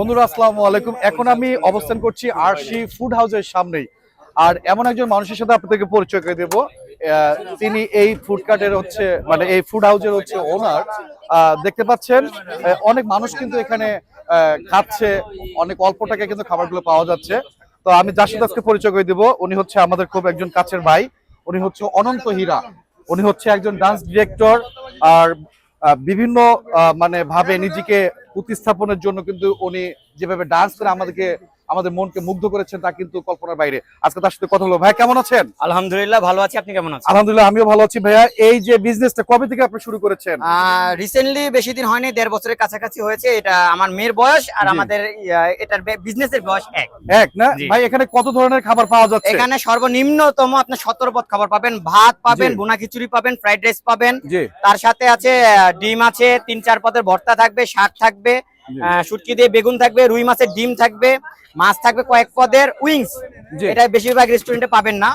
বন্ধুরা আসসালামু আলাইকুম। এখন আমি অবস্থান করছি আরশি ফুড হাউসের সামনেই। আর এমন একজন মানুষের সাথে আপনাদেরকে পরিচয় করে দেব। তিনি এই ফুড কার্টের হচ্ছে মানে এই ফুড হাউসের হচ্ছে ওনার। দেখতে পাচ্ছেন অনেক মানুষ কিন্তু এখানে খাচ্ছে, অনেক অল্প টাকায় কিন্তু খাবারগুলো পাওয়া যাচ্ছে। তো আমি যার সাথে আজকে পরিচয় করে দেব, উনি হচ্ছে আমাদের খুব একজন কাছের ভাই। উনি হচ্ছে অনন্ত হীরা। উনি হচ্ছে একজন ডান্স ডিরেক্টর। আর বিভিন্ন মানে ভাবে নিজেকে প্রতিস্থাপনের জন্য কিন্তু উনি যেভাবে ডান্স করে আমাদের মনকে মুগ্ধ করেছেন তা কিন্তু কল্পনার বাইরে। আজকে তার সাথে কথা হলো। ভাই কেমন আছেন? আলহামদুলিল্লাহ ভালো আছি, আপনি কেমন আছেন? আলহামদুলিল্লাহ আমিও ভালো আছি। ভাইয়া এই যে বিজনেসটা কবে থেকে আপনি শুরু করেছেন? রিসেন্টলি বেশি দিন হয়নি, 1.5 বছরের কাছাকাছি হয়েছে। এটা আমার মেয়ের বয়স আর আমাদের এটার বিজনেসের বয়স এক না ভাই, এখানে কত ধরনের খাবার পাওয়া যাচ্ছে? এখানে সর্বনিম্নতম আপনি 17 পদ খাবার পাবেন। ভাত পাবেন, ভুনা খিচুড়ি পাবেন, ফ্রাইড রাইস পাবেন, তার সাথে আছে ডিম আছে, 3-4 পদের ভর্তা থাকবে, শাক থাকবে, শুটকি দিয়ে বেগুন থাকবে, রুই মাছের ডিম থাকবে, মাছ থাকবে কয়েক পদের, উইংস। এটা বেশিরভাগ রেস্টুরেন্টে পাবেন না,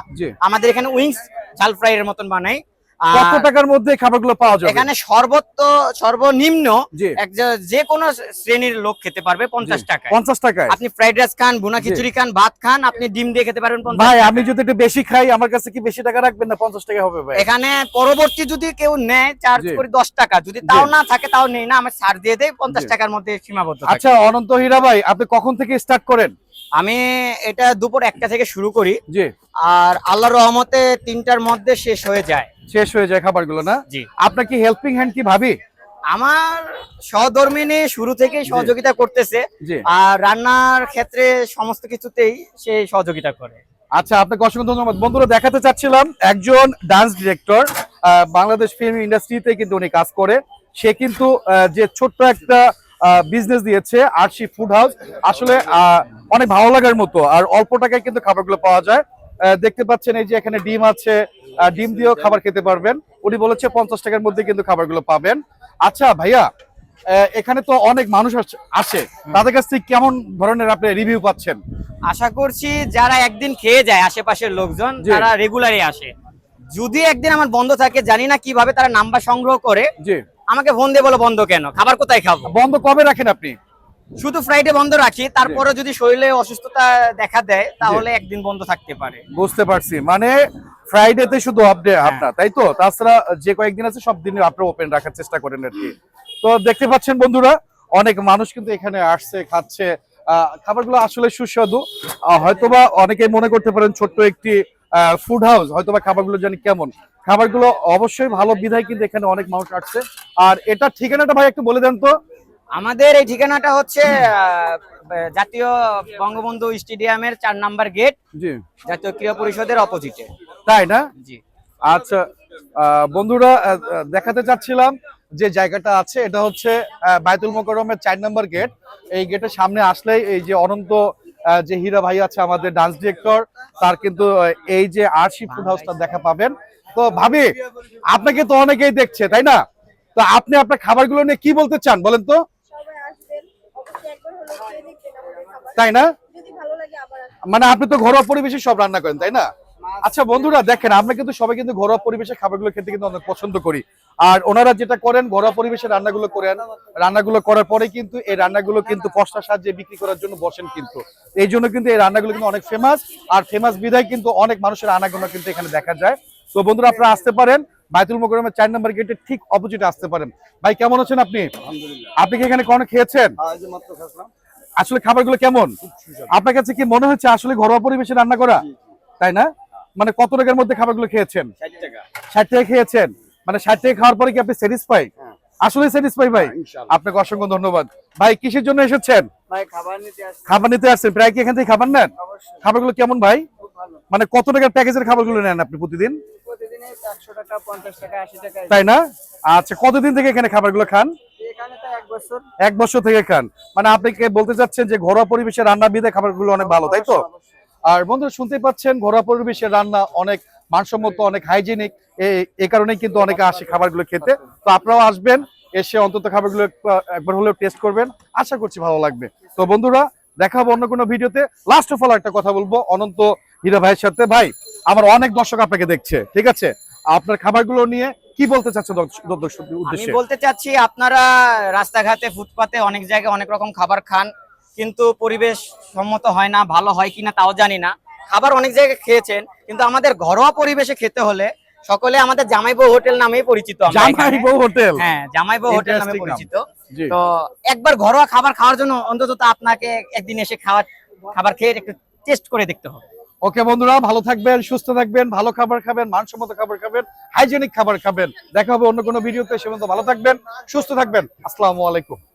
আমাদের এখানে উইংস ঝাল ফ্রাই এর মতন বানাই। কত টাকার মধ্যে খাবারগুলো পাওয়া যাবে? এখানে সর্বনিম্ন যে কোনো শ্রেণীর লোক খেতে পারবে 50 টাকায়। 50 টাকায় আপনি ফ্রাইড রাইস খান, ভুনা খিচুড়ি খান, ভাত খান, আপনি ডিম দিয়ে খেতে পারবেন 50 ভাই আমি যদি একটু বেশি খাই আমার কাছে কি বেশি টাকা রাখবেন না 50 টাকা হবে ভাই? এখানে পরবর্তী যদি কেউ নেয় চার্জ করি 10 টাকা, যদি তাও না থাকে তাও নেই না, আমরা ছাড় দিয়ে দেই, 50 টাকার মধ্যে সীমাবদ্ধ। আচ্ছা অনন্ত হীরা ভাই, আপনি কখন থেকে স্টার্ট করেন? আমি এটা দুপুর 1টা থেকে শুরু করি, আর আল্লাহর রহমতে 3টার মধ্যে শেষ হয়ে যায় খাবারগুলো না? জি। আপনার কি হেল্পিং হ্যান্ড কি ভাবি? আমার সহধর্মিনী শুরু থেকেই সহযোগিতা করতেছে, আর রান্নার ক্ষেত্রে সমস্ত কিছুতেই সে সহযোগিতা করে। আচ্ছা আপনাকে অসংখ্য ধন্যবাদ। বন্ধুরা দেখাতে চাচ্ছিলাম একজন ডান্স ডিরেক্টর, বাংলাদেশ ফিল্ম ইন্ডাস্ট্রিতে কিন্তু উনি কাজ করে। সে কিন্তু যে ছোট্ট একটা বিজনেস দিয়েছে আরশি ফুড হাউস, আসলে অনেক ভালো লাগার মতো, আর অল্প টাকায় কিন্তু খাবারগুলো পাওয়া যায়। দেখতে পাচ্ছেন এই যে এখানে ডিম আছে, ডিম দিয়েও খাবার খেতে পারবেন। উনি বলেছে 50 টাকার মধ্যে কিন্তু খাবারগুলো পাবেন। আচ্ছা ভাইয়া, এখানে তো অনেক মানুষ আসে, তাদের কাছ থেকে কেমন ধরনের আপনি রিভিউ পাচ্ছেন? আশা করছি যারা একদিন খেয়ে যায় আশেপাশের লোকজন, যারা রেগুলারই আসে, যদি একদিন আমার বন্ধ থাকে জানি না কিভাবে তারা নাম্বার সংগ্রহ করে আমাকে ফোন দিয়ে বলে বন্ধ কেন, খাবার কোথায় খাবো। বন্ধ কবে রাখেন আপনি? শুধু ফ্রাইডে বন্ধ রাখি, তারপরে যদি শরীরে অসুস্থতা দেখা দেয় তাহলে একদিন বন্ধ থাকতে পারে। বুঝতে পারছি, মানে ফ্রাইডেতে শুধু আপডেট আপনার, তাই তো? তাছাড়া যে কয়েকদিন আছে সব দিনই আপনারা ওপেন রাখার চেষ্টা করেন আর কি। তো দেখতে পাচ্ছেন বন্ধুরা, অনেক মানুষ কিন্তু এখানে আসছে, খাচ্ছে। খাবারগুলো আসলে সুস্বাদু। হয়তোবা অনেকে মনে করতে পারেন ছোট্ট একটি ফুড হাউস, হয়তোবা খাবারগুলো জানি কেমন। খাবারগুলো অবশ্যই ভালো বিধায় কিন্তু এখানে অনেক মানুষ আসছে। আর এটা ঠিকানাটা ভাই একটু বলে দেন তো। আমাদের এই ঠিকানাটা হচ্ছে জাতীয় বঙ্গবন্ধু স্টেডিয়ামের 4 নাম্বার গেট, জাতীয় ক্রীড়া পরিষদের অপোজিটে। তাই না? জি। আচ্ছা বন্ধুরা দেখাতে চাচ্ছিলাম যে জায়গাটা আছে, এটা হচ্ছে বায়তুল মোকাররমের 4 নম্বর গেট। এই গেটের সামনে আসলেই এই যে অনন্ত যে হীরা ভাই আছে আমাদের ডান্স ডিরেক্টর, তার কিন্তু এই যে আরশি ফুড হাউসটা দেখা পাবেন। তো ভাবি, আপনাকে তো অনেকেই দেখছে তাই না? তো আপনি আপনার খাবারগুলো নিয়ে কি বলতে চান বলেন তো? তাই না? মানে আপনি তো ঘরোয়া পরিবেশে সব রান্না করেন তাই না? আচ্ছা বন্ধুরা দেখেন, আমরা কিন্তু সবাই কিন্তু ঘরোয়া পরিবেশে খাবারগুলো খেতে কিন্তু অনেক পছন্দ করি। আর ওনারা যেটা করেন, ঘরোয়া পরিবেশে রান্নাগুলো করেন, রান্নাগুলো করার পরে কিন্তু এই রান্নাগুলো কিন্তু পশলা সাজিয়ে বিক্রি করার জন্য বসেন। কিন্তু এই জন্য কিন্তু এই রান্নাগুলো কিন্তু অনেক ফেমাস, আর ফেমাস বিধায় কিন্তু অনেক মানুষের আনাগোনা কিন্তু এখানে দেখা যায়। তো বন্ধুরা আপনারা আসতে পারেন, বায়তুল মোকাররমের 4 নম্বর গেটের ঠিক অপোজিটে আসতে পারেন। ভাই কেমন আছেন আপনি? আপনি কি এখানে কোনো খেয়েছেন? আসলে খাবারগুলো কেমন আপনার কাছে কি মনে হচ্ছে আসলে ঘরোয়া পরিবেশে রান্না করা? তাই না? মানে কত টাকার মধ্যে খাবারগুলো খেয়েছেন? 60 টাকা খেয়েছেন? মানে 60 টাকা খাওয়ার পরে কি আপনি স্যাটিসফাই? আসলে স্যাটিসফাই ভাই? আপনাকে অসংখ্য ধন্যবাদ। ভাই কিসের জন্য এসেছেন? ভাই খাবার নিতে আসছি। খাবার নিতে আসছেন? প্রায় কি এখান থেকে খাবার নেন? খাবারগুলো কেমন ভাই? মানে কত টাকার প্যাকেজের খাবারগুলো নেন আপনি প্রতিদিন? প্রতিদিনে 100 টাকা, 50 টাকা, 80 টাকা। তাই না? আচ্ছা কতদিন থেকে এখানে খাবারগুলো খান? এখানে তো 1 বছর। 1 বছর থেকে খান। মানে আপনি কি বলতে চাচ্ছেন যে ঘরোয়া পরিবেশে রান্না বিধে খাবারগুলো অনেক ভালো, তাই তো? আর বন্ধুরা শুনতে পাচ্ছেন ঘরোয়া পরিবেশের রান্না অনেক মানসম্মত, অনেক হাইজেনিক। এই কারণেই কিন্তু অনেকে আসে খাবারগুলো খেতে। তো আপনারাও আসবেন, এসে অন্তত খাবারগুলো একবার হলেও টেস্ট করবেন, আশা করছি ভালো লাগবে। তো বন্ধুরা দেখা হবে অন্য কোনো ভিডিওতে। লাস্ট অফ অল একটা কথা বলবো অনন্ত হীরা ভাইয়ের সাথে। ভাই আমার অনেক দর্শক আপনাকে দেখছে, ঠিক আছে? আপনার খাবারগুলো নিয়ে কি বলতে চাচ্ছেন দর্শকদের উদ্দেশ্যে? আমি বলতে চাচ্ছি আপনারা রাস্তাঘাটে, ফুটপাতে অনেক জায়গায় অনেক রকম খাবার খান, কিন্তু পরিবেশ সম্মত হয় না, ভালো হয় কিনা তাও জানি না। খাবার অনেক জায়গায় খেয়েছেন, কিন্তু আমাদের ঘরোয়া পরিবেশে খেতে হলে সকলে আমাদের জামাইবউ হোটেল নামেই পরিচিত আমরা এখানে। জামাইবউ হোটেল, হ্যাঁ, জামাইবউ হোটেল নামে Interesting নাম। পরিচিত। জি। তো একবার ঘরোয়া খাবার খাওয়ার জন্য অন্তত তো আপনাকে একদিন এসে খাবার খেয়ে একটু টেস্ট করে দেখতে হবে। ওকে বন্ধুরা, ভালো থাকবেন, সুস্থ থাকবেন, ভালো খাবার খাবেন, মানসম্মত খাবার খাবেন, হাইজেনিক খাবার খাবেন। দেখা হবে অন্য কোনো ভিডিওতে। সে পর্যন্ত ভালো থাকবেন, সুস্থ থাকবেন। আসসালামু আলাইকুম।